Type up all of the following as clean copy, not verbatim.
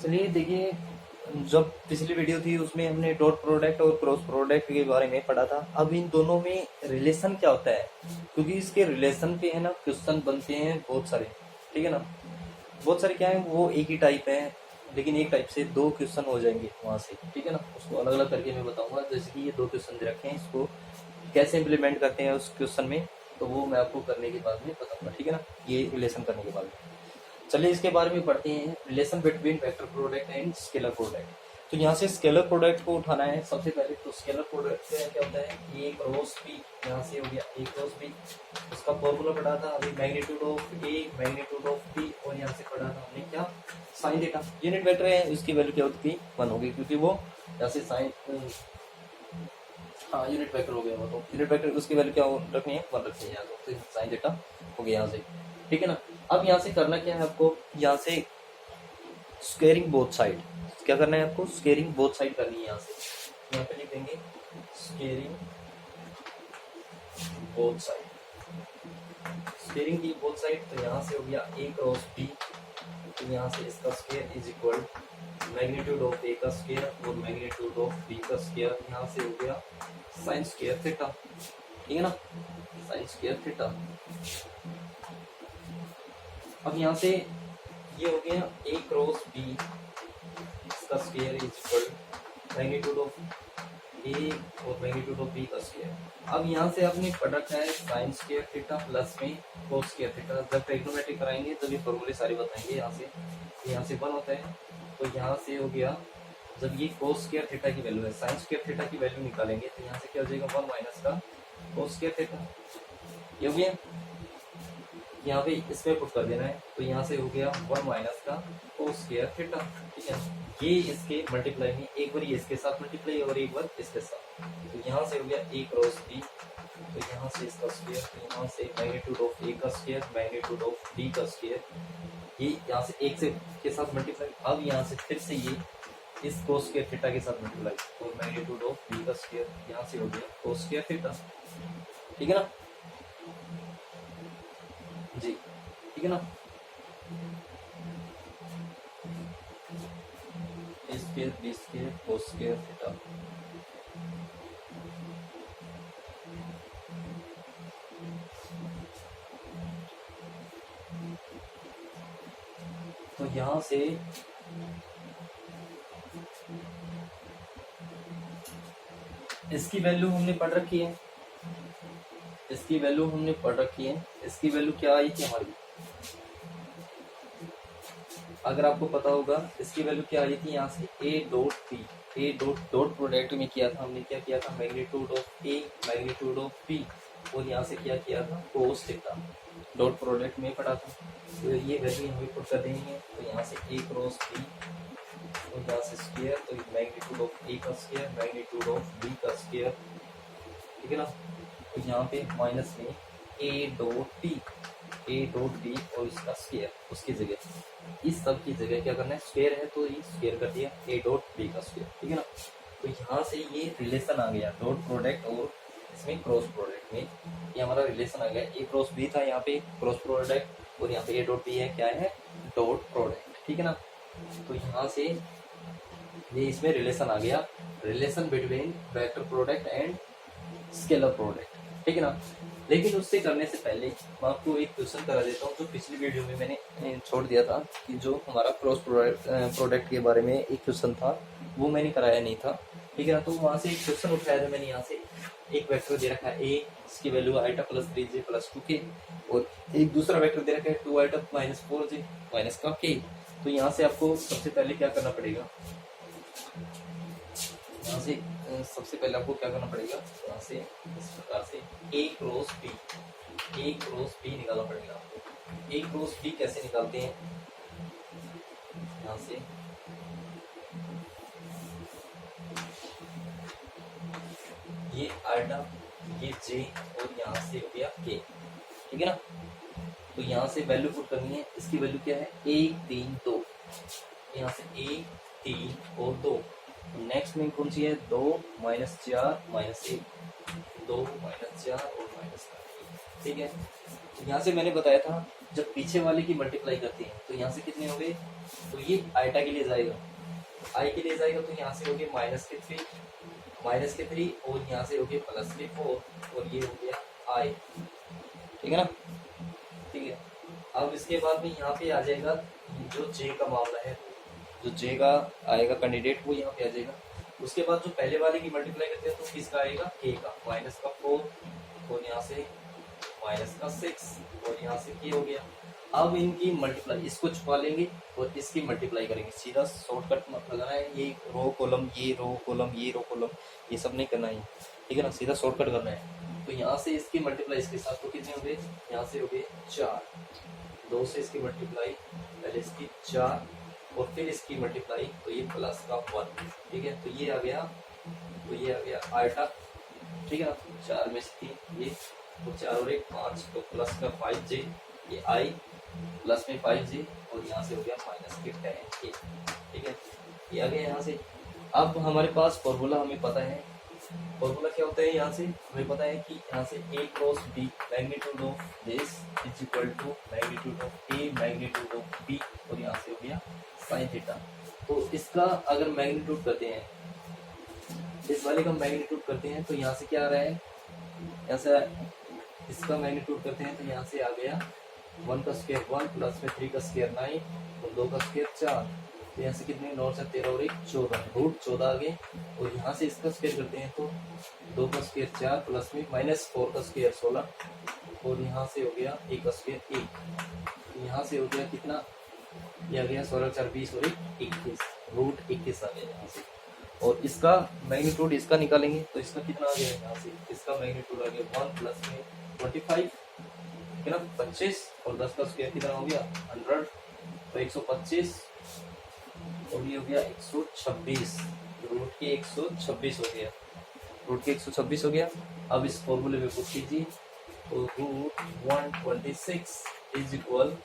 चलिए देखिए, जब पिछली वीडियो थी उसमें हमने डॉट प्रोडक्ट और क्रॉस प्रोडक्ट के बारे में पढ़ा था। अब इन दोनों में रिलेशन क्या होता है, क्योंकि इसके रिलेशन पे है ना क्वेश्चन बनते हैं बहुत सारे। ठीक है ना, बहुत सारे क्या है, वो एक ही टाइप है, लेकिन एक टाइप से दो क्वेश्चन हो जाएंगे वहां से। ठीक है ना, उसको अलग अलग करके मैं बताऊंगा। जैसे कि ये दो क्वेश्चन दे रखे हैं, इसको कैसे इम्प्लीमेंट करते हैं उस क्वेश्चन में, तो वो मैं आपको करने के बाद में बताऊंगा। ठीक है ना, ये रिलेशन करने के बाद में चलिए इसके बारे में पढ़ते हैं, relation between vector product and scalar product. तो यहाँ से स्केलर प्रोडक्ट को उठाना है सबसे पहले। तो स्केलर प्रोडक्ट क्या होता है, ए क्रॉस बी, यहाँ से हो गया ए क्रॉस बी। उसका फॉर्मूला पढ़ा था अभी, magnitude of A magnitude of B, और यहाँ से पढ़ा था हमने क्या, साइन थीटा। यूनिट वेक्टर है, उसकी वैल्यू क्या होती थी, 1 होगी, क्योंकि वो यहाँ से साइन, हाँ यूनिट वेक्टर हो गया वो। तो यूनिट वेक्टर उसकी वैल्यू क्या रखनी है, 1 रखनी है यहाँ, तो साइन थीटा हो गया यहाँ से। ठीक है ना, अब यहाँ से करना क्या है आपको, यहाँ से स्क्वेयरिंग बोथ साइड। क्या करना है आपको, स्क्वेयरिंग बोथ साइड करनी है। यहाँ से यहाँ पे लिख देंगे स्क्वेयरिंग बोथ साइड। स्क्वेयरिंग की बोथ साइड, तो यहाँ से हो गया ए क्रॉस बी, तो यहाँ से इसका square is equal magnitude of ए का स्क्वायर और मैग्नीट्यूड ऑफ बी का स्क्वायर। यहाँ से हो गया साइन स्क्वायर थीटा। ठीक है ना, साइन स्क्वायर थीटा। अब यहाँ से ये हो गया ए क्रॉस बी, इसका square is equal magnitude of a और मैग्नीट्यूड ऑफ बी का स्क्वायर। अब यहाँ से अपनी प्रोडक्ट है साइन स्क्वायर थीटा प्लस में कोस स्क्वायर थीटा। जब ट्रिग्नोमेट्रिक कराएंगे तब ये फॉर्मूले सारे बताएंगे। यहाँ से 1 होता है, तो यहाँ से हो गया, जब ये कोस स्क्वायर थीटा की वैल्यू है, साइन स्क्वायर थीटा की वैल्यू निकालेंगे, तो यहाँ से क्या हो जाएगा, 1 माइनस का कोस स्क्वायर थीटा। ये हो गया, यहाँ पे इसमें पुट कर देना है, तो यहाँ से हो गया 1 माइनस का कोस स्क्वायर थीटा। ठीक है, ये इसके मल्टीप्लाई में, एक बार ये इसके साथ मल्टीप्लाई और एक बार इसके साथ, तो यहाँ से हो गया ए क्रॉस बी, तो यहाँ से इसका स्क्वायर, तो यहाँ से मैग्नीट्यूड ऑफ ए का स्क्वायर मैग्नीट्यूड ऑफ बी का स्क्वायर, ये यहाँ से एक से के साथ मल्टीप्लाई। अब यहाँ से फिर से ये इस कोस स्क्वायर थीटा के साथ मल्टीप्लाई, तो मैग्नीट्यूड ऑफ बी का स्क्वायर, यहाँ से हो गया कोस स्क्वायर थीटा। ठीक है ना जी, ठीक है ना, a square b square cos square theta. तो यहाँ से इसकी वैल्यू हमने पढ़ रखी है, इसकी वैल्यू हमने पढ़ रखी है। इसकी वैल्यू क्या आई थी हमारी, अगर आपको पता होगा इसकी वैल्यू क्या आई थी, यहाँ से ए डॉट पी, ए डॉट प्रोडक्ट में किया था हमने, क्या किया था, magnitude of A magnitude of P, और यहाँ से क्या किया था, कोस थीटा। डॉट प्रोडक्ट में पढ़ा था, तो ये वैल्यू हमें पुट कर देनी है। तो यहाँ से ए क्रॉस बी, और यहाँ से स्क्वायर, तो मैग्नीट्यूड ऑफ ए का स्क्वायर मैग्नीट्यूड ऑफ बी का स्क्वायर। ठीक है ना, तो यहाँ पे माइनस में A dot T, A dot B, और इसका स्क्वायर, उसकी जगह इस सब की जगह क्या करना है, स्क्वायर है तो ये स्क्वायर कर दिया, ए डॉट बी का स्क्वायर। ठीक है ना, तो यहाँ से ये रिलेशन आ गया डॉट प्रोडक्ट और इसमें क्रॉस प्रोडक्ट में, ये हमारा रिलेशन आ गया। ए क्रॉस बी था यहाँ पे क्रॉस प्रोडक्ट, और यहाँ पे ए डॉट बी है, क्या है, डॉट प्रोडक्ट। ठीक है ना, तो यहाँ से ये इसमें रिलेशन आ गया, relation between vector product and scalar product. ठीक है ना, लेकिन उससे करने से पहले मैं आपको एक क्वेश्चन करा देता हूँ, जो पिछली वीडियो में मैंने छोड़ दिया था, कि जो हमारा क्रॉस प्रोडक्ट के बारे में एक क्वेश्चन था, वो मैंने कराया नहीं था। ठीक है ना, तो वहाँ से एक क्वेश्चन उठाया था मैंने। यहाँ से एक वेक्टर दे रखा है ए, इसकी value iota plus 3j plus 2k, और एक दूसरा वेक्टर दे रखा है 2 आइटा माइनस 4j माइनस का k। तो यहाँ से आपको सबसे पहले क्या करना पड़ेगा, यहाँ से सबसे पहले आपको क्या करना पड़ेगा, यहाँ से इस प्रकार से ए क्रॉस बी निकालना पड़ेगा आपको। ए क्रॉस बी कैसे निकालते हैं, यहाँ से ये आइटा, ये जे, और यहाँ से हो गया के। ठीक है ना, तो यहाँ से वैल्यू पुट करनी है। इसकी वैल्यू क्या है, 1 3 2, यहाँ से 1 3 और 2। नेक्स्ट में कौन सी है, 2 माइनस 4 माइनस 1, 2 माइनस 4 और माइनस 1। ठीक है, यहाँ से मैंने बताया था जब पीछे वाले की मल्टीप्लाई करते हैं तो यहाँ से कितने हो गए, तो ये आइटा के लिए जाएगा, आई के लिए जाएगा, तो यहाँ से हो गए -3 और यहाँ से हो गए +4 और ये हो गया आई। ठीक है ना, ठीक है। अब इसके बाद में यहाँ पे आ जाएगा जो जे का मामला है, जो जे का आएगा कैंडिडेट वो यहाँ पे आ जाएगा। उसके बाद जो पहले वाले की मल्टीप्लाई करते हैं तो किसका आएगा, के का, -4 और यहाँ से -6 और यहाँ से के हो गया। अब इनकी मल्टीप्लाई, इसको छुपा लेंगे और इसकी मल्टीप्लाई करेंगे, सीधा शॉर्टकट मत लगाना है, ये रो कॉलम ये रो कॉलम ये रो कॉलम ये सब नहीं करना है, ठीक है ना, सीधा शॉर्टकट करना है। तो यहाँ से इसकी मल्टीप्लाई इसके साथ तो कितने हो गए, यहाँ से हो गए 4, 2 से इसकी मल्टीप्लाई, पहले इसकी 4 और फिर इसकी मल्टीप्लाई, तो ये प्लस का 1, ठीक है। तो ये आ गया आइटा, ठीक है ना, 4 में से 3 ये, तो 4 और 1 5, तो प्लस का 5j, ये आई प्लस में 5j और यहाँ से हो गया -10k, ठीक है, ये आ गया यहाँ से। अब हमारे पास फॉर्मूला हमें पता है, फॉर्मूला क्या होता है, यहाँ से हमें पता है कि यहाँ से A cross B magnitude of this is equal to magnitude of A magnitude of B और यहाँ से हो गया साइन थीटा। तो इसका अगर मैग्नीट्यूड करते हैं, इस वाले का मैग्नीट्यूड करते हैं तो यहाँ से क्या आ रहा है, यहाँ से इसका मैग्नीट्यूड करते हैं तो यहाँ से आ गया 1 का स्क्वायर 1 प्लस में 3 का स्क्वायर 9 और 2 का स्क्वायर 4, तो यहाँ से कितने 9 से 13 और 1 14, रूट 14 आ गए। और यहाँ से इसका स्क्वायर करते हैं तो 2 का स्क्वायर 4 प्लस में -4 का स्क्वायर 16 और यहाँ से हो गया 1 का स्क्वायर 1, यहाँ से हो गया कितना, ये आ गया 16 4 20 और 1 21, रूट 21 आ गया यहाँ से। और इसका मैग्नीट्यूड इसका निकालेंगे तो इसका कितना आ गया, यहाँ से इसका मैग्नीट्यूड आ गया 1 प्लस में 25, है ना 25 और 10 का स्क्वायर कितना हो गया 100, तो 125 और ये हो गया 126, रूट के 126 हो गया, रूट के 126 हो गया। अब इस फॉर्मूले में पुट कीजिए तो रूट 126 इज इक्वल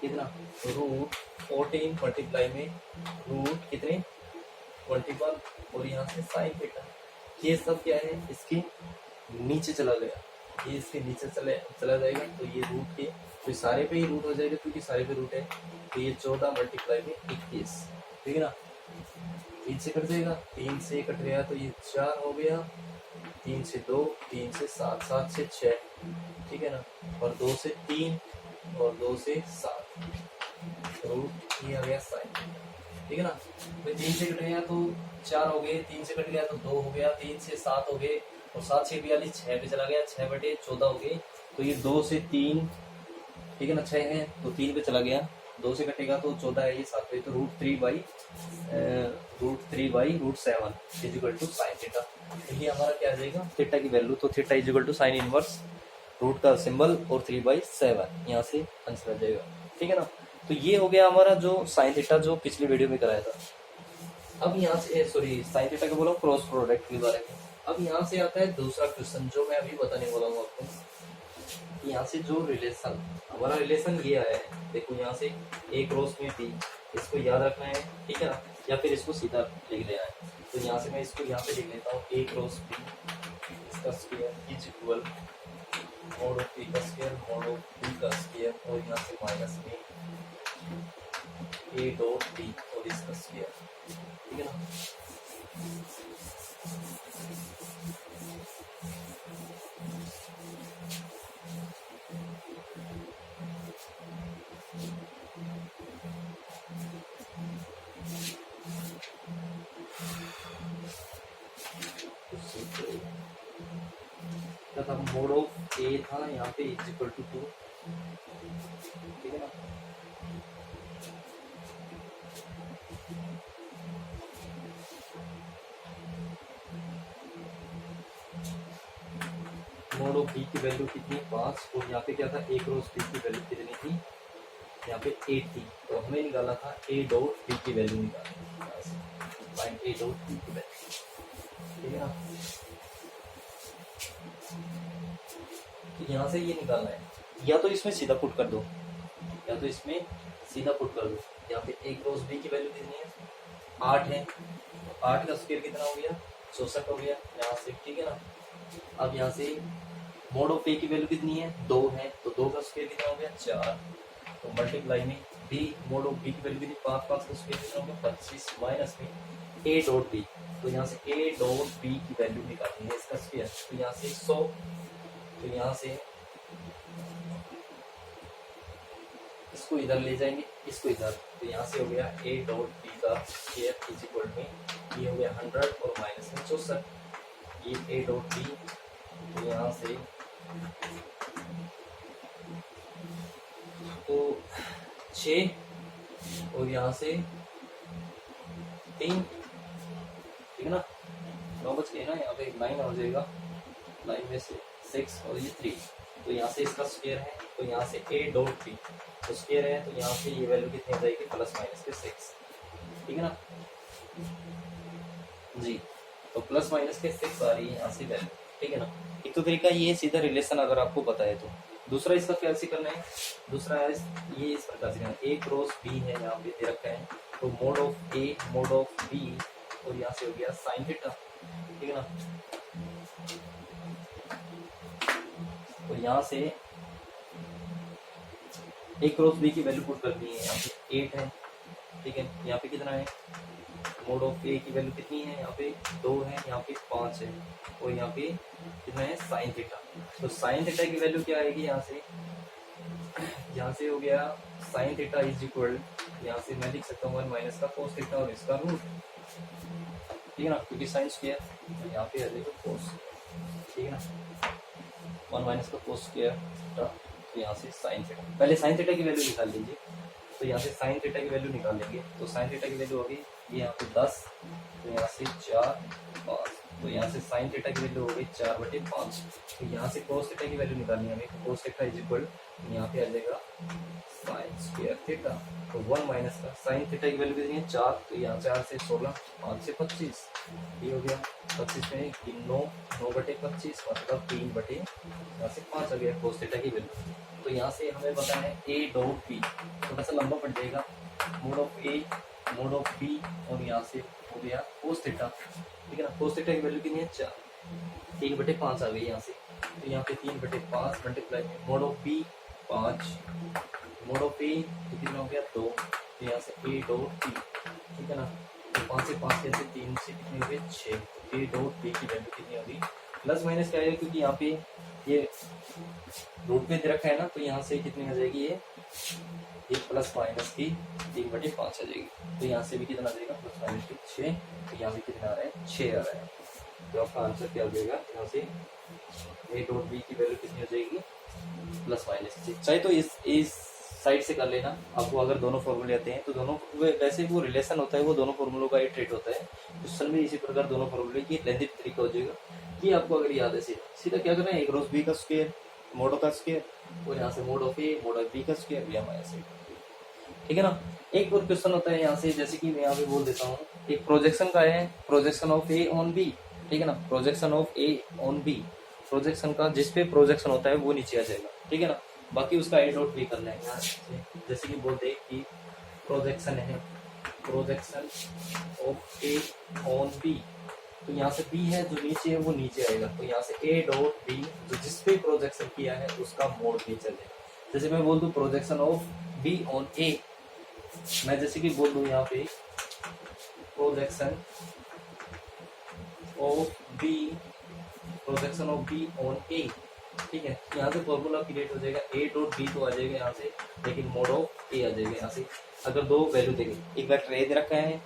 कितना, रूट 14 मल्टीप्लाई में रूट कितने 21 और यहाँ से साइन थीटा। ये सब क्या है, इसके नीचे चला गया, ये इसके नीचे चला जाएगा, तो ये रूट के तो सारे पे ही रूट हो जाएगा क्योंकि सारे पे रूट है, तो ये 14 मल्टीप्लाई में 21, ठीक है ना, 3 से कट जाएगा, 3 से कट गया तो ये 4 हो गया, 3 से 2, 3 से 7, 7 से 6, ठीक है ना, और 2 से 3 और 2 से 7, रूट ये आ गया साइन, ठीक है ना। तो 3 से कट गया तो 4 हो गए, 3 से कट गया तो 2 हो गया, 3 से 7 हो गए और 7 से 42 6 पे चला गया, 6/14 हो गए, तो ये 2 से 3, ठीक है ना, 6 है तो 3 पे चला गया, 2 से कटेगा तो 14 है, ये 7 पे, तो √3/7 is equal to sine theta. तो ये हमारा क्या आ जाएगा थीटा की वैल्यू, तो theta is equal to sine inverse root का सिंबल और 3/7, यहाँ से आंसर आ जाएगा, ठीक है ना। तो ये हो गया हमारा जो साइन थीटा जो पिछली वीडियो में कराया था। अब यहाँ से सॉरी साइन थीटा का बोला क्रॉस प्रोडक्ट के बारे में। अब यहाँ से आता है दूसरा क्वेश्चन जो मैं अभी बताने वाला हूँ आपको। यहाँ से जो रिलेशन हमारा रिलेशन ये आया है, देखो यहाँ से A क्रॉस में B, इसको याद रखना है, ठीक है ना, या फिर इसको सीधा लिख लेना है। तो यहाँ से मैं इसको यहाँ पे लिख लेता हूँ A क्रॉस B, इसका square is equal mode of A का स्क्वायर मोड ऑफ B का स्क्वायर और यहाँ से माइनस में A डॉट B और इसका स्क्वायर, ठीक है ना। तथा मोड ऑफ ए था यहाँ पे इज इक्वल टू 2, ठीक है ना। मोड ऑफ बी की वैल्यू कितनी 5 और यहाँ पे क्या था ए क्रॉस बी की वैल्यू कितनी थी, यहाँ पे 8 थी, तो हमें निकाला था ए डॉट बी की वैल्यू निकालनी, फाइंड ए डॉट बी की वैल्यू, ठीक है ना। तो यहाँ से ये निकालना है, या तो इसमें सीधा पुट कर दो, या तो इसमें सीधा पुट कर दो। यहाँ पे ए क्रॉस बी की वैल्यू कितनी है 8 है, तो 8 का स्क्वायर कितना हो गया 64 हो गया यहाँ से, ठीक है ना। अब यहाँ से मोड ऑफ ए की वैल्यू कितनी है, 2 है, तो 2 का स्क्वायर कितना हो गया, 4। तो मल्टीप्लाई में बी, मोड ऑफ बी की वैल्यू कितनी, 5, 5 का स्क्वायर कितना हो गया, 25, माइनस में ए डॉट बी। तो यहाँ से ए डॉट बी की वैल्यू निकालनी है, इसका स्क्वायर। तो यहाँ से 100, तो यहाँ से इसको इधर ले जाएंगे, इसको इधर, तो यहाँ से हो गया ए डॉट बी का स्क्वायर इज इक्वल में, ये हो गया 100 और माइनस में 64, ये ए डॉट बी, तो यहाँ से तो 6 और यहाँ से 3, ठीक है ना, 9 बच गए ना, यहाँ पे 9 हो जाएगा, 9 में से 6 और ये 3, तो यहाँ से इसका स्क्वायर है, तो यहाँ से ए डॉट बी तो स्क्वायर है, तो यहाँ से ये वैल्यू कितनी आ जाएगी, प्लस माइनस के 6, ठीक है ना जी। तो प्लस माइनस के 6 आ रही है यहाँ से वैल्यू, ठीक है ना। एक तो तरीका ये सीधा रिलेशन अगर आपको पता है तो। दूसरा इसका क्या से करना है, दूसरा है ये इस प्रकार से करना है, ए क्रॉस बी है यहाँ पे दे रखा है, तो mod of A mod of B, और यहाँ से हो गया साइन थीटा, ठीक है ना। तो यहाँ से ए क्रॉस बी की वैल्यू पुट करनी है, यहाँ पे 8 है, ठीक है, यहाँ पे कितना है, मोड ऑफ ए की वैल्यू कितनी है, यहाँ पे 2 है, यहाँ पे 5 है, और यहाँ पे कितना है, साइन थीटा। तो साइन थीटा की वैल्यू क्या आएगी, यहाँ से हो गया साइन थीटा इज इक्वल, यहाँ से मैं लिख सकता हूँ 1 माइनस का कोस थीटा और इसका रूट, ठीक है ना, क्योंकि साइन स्क्वायर, तो यहाँ पे आ जाएगा कोस, ठीक है ना, 1 माइनस का कोस स्क्वायर, तो यहाँ से साइन थीटा, पहले साइन थीटा की वैल्यू निकाल लीजिए। तो यहाँ से साइन थीटा की वैल्यू निकाल लेंगे, तो साइन थीटा की वैल्यू होगी ये यहाँ पे 10, तो यहाँ से 4, 5, तो यहाँ से साइन थीटा की वैल्यू हो गई 4/5। तो यहाँ से कोस थीटा की वैल्यू निकालनी है हमें, तो कोस थीटा इज इक्वल, यहाँ पे आ जाएगा साइन स्क्वायर थीटा, तो 1 माइनस का साइन थीटा की वैल्यू कितनी है, 4, तो यहाँ 4 से 16, 5 से 25, ये हो गया 25 में 9, 9/25 मतलब 3 यहाँ से 5 आ गया कोस थीटा की वैल्यू। तो यहाँ से हमें पता है ए डॉट बी, थोड़ा सा लंबा पड़ जाएगा, mod of A mod of B, और यहाँ से हो गया कोस थीटा, ठीक है ना। कोस थीटा की वैल्यू कितनी है, 4, 3/5 आ गई यहाँ से, तो यहाँ पे 3/5 मल्टीप्लाई में mod of b 5, mod of a तो कितना हो गया 2, तो यहाँ से ए डॉट बी, ठीक है ना, तो 5 से 5 कैसे, 3 से कितनी हो गई 6, तो ए डॉट बी की वैल्यू कितनी होगी, प्लस माइनस क्या है, क्योंकि यहाँ पे ये रूट पे दे रखा है ना, तो यहाँ से कितनी आ जाएगी, ये प्लस माइनस की 3/5 आ जाएगी, तो यहाँ से भी कितना आ जाएगा, प्लस माइनस की 6, तो यहाँ से कितना आ रहा है, 6 आ रहा है। तो आपका आंसर क्या हो जाएगा, यहाँ से ए डॉट बी की वैल्यू कितनी हो जाएगी, प्लस माइनस 6। चाहे तो इस साइड से कर लेना, आपको अगर दोनों फॉर्मूले आते हैं तो दोनों, वैसे वो रिलेशन होता है, वो दोनों फॉर्मूलों का इटरेट होता है, क्वेश्चन में इसी प्रकार दोनों फॉर्मूले की लेंथी तरीका हो जाएगा। ये आपको अगर याद है, सीधा क्या करना है, ए क्रॉस बी का स्क्वायर, मोड का स्क्वायर, और यहाँ से mod of A mod of B का स्क्वायर या माइनस, ठीक है ना। एक और क्वेश्चन होता है यहाँ से, जैसे कि मैं यहाँ पे बोल देता हूँ, एक प्रोजेक्शन का है, projection of A on B, ठीक है ना, projection of A on B, projection का जिसपे प्रोजेक्शन होता है वो नीचे आ जाएगा, ठीक है ना। बाकी उसका ए डॉट बी करना है यहाँ से, जैसे कि बोलते हैं कि प्रोजेक्शन है, projection of A on B, तो यहाँ से बी है जो नीचे है वो नीचे आएगा, तो यहाँ से ए डॉट बी जो जिसपे प्रोजेक्शन किया है उसका मोड नीचे आएगा। जैसे मैं बोल दूं प्रोजेक्शन ऑफ बी ऑन ए, मैं जैसे कि बोल दूं यहाँ पे प्रोजेक्शन ऑफ बी ऑन ए, ठीक है, यहाँ से फॉर्मूला क्रिएट हो जाएगा, ए डॉट बी तो आ जाएगा यहाँ से, लेकिन मोड ऑफ ए आ जाएगा यहाँ से। अगर दो वैल्यू देंगे, एक वेक्टर ए दे रखा है,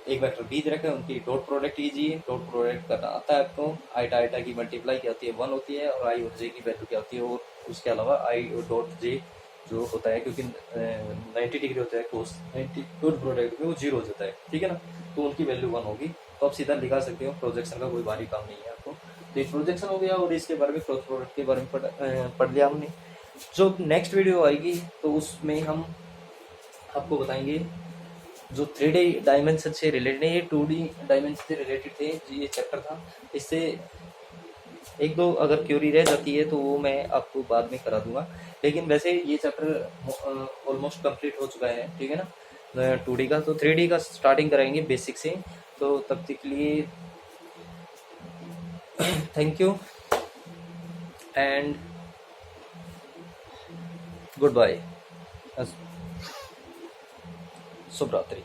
एक वेक्टर बी दे रखा है, उनकी डॉट प्रोडक्ट कीजिए, डॉट प्रोडक्ट करना आता है आपको, आईटा आईटा की मल्टीप्लाई क्या होती है 1 होती है, और आई और जे की वैल्यू क्या होती है, और उसके अलावा आई डॉट जे जो होता है, क्योंकि 90 डिग्री होता है कोस, 90 डॉट प्रोडक्ट में वो 0 हो जाता है, ठीक है ना, तो उनकी वैल्यू 1 होगी, तो आप सीधा लिखा सकते हो, प्रोजेक्शन का कोई भारी काम नहीं है आपको। तो ये प्रोजेक्शन हो गया, और इसके बारे में क्रॉस प्रोडक्ट के बारे में पढ़ लिया हमने। जो नेक्स्ट वीडियो आएगी तो उसमें हम आपको बताएंगे जो 3D डायमेंशन से रिलेटेड है, ये 2D डायमेंशन से रिलेटेड थे, ये चैप्टर था। इससे एक दो अगर क्यूरी रह जाती है तो वो मैं आपको बाद में करा दूंगा, लेकिन वैसे ये चैप्टर ऑलमोस्ट कंप्लीट हो चुका है, ठीक है ना, 2D का। तो 3D का स्टार्टिंग कराएंगे बेसिक से, तो तब तक के लिए thank you. And goodbye, शुभ रात्रि।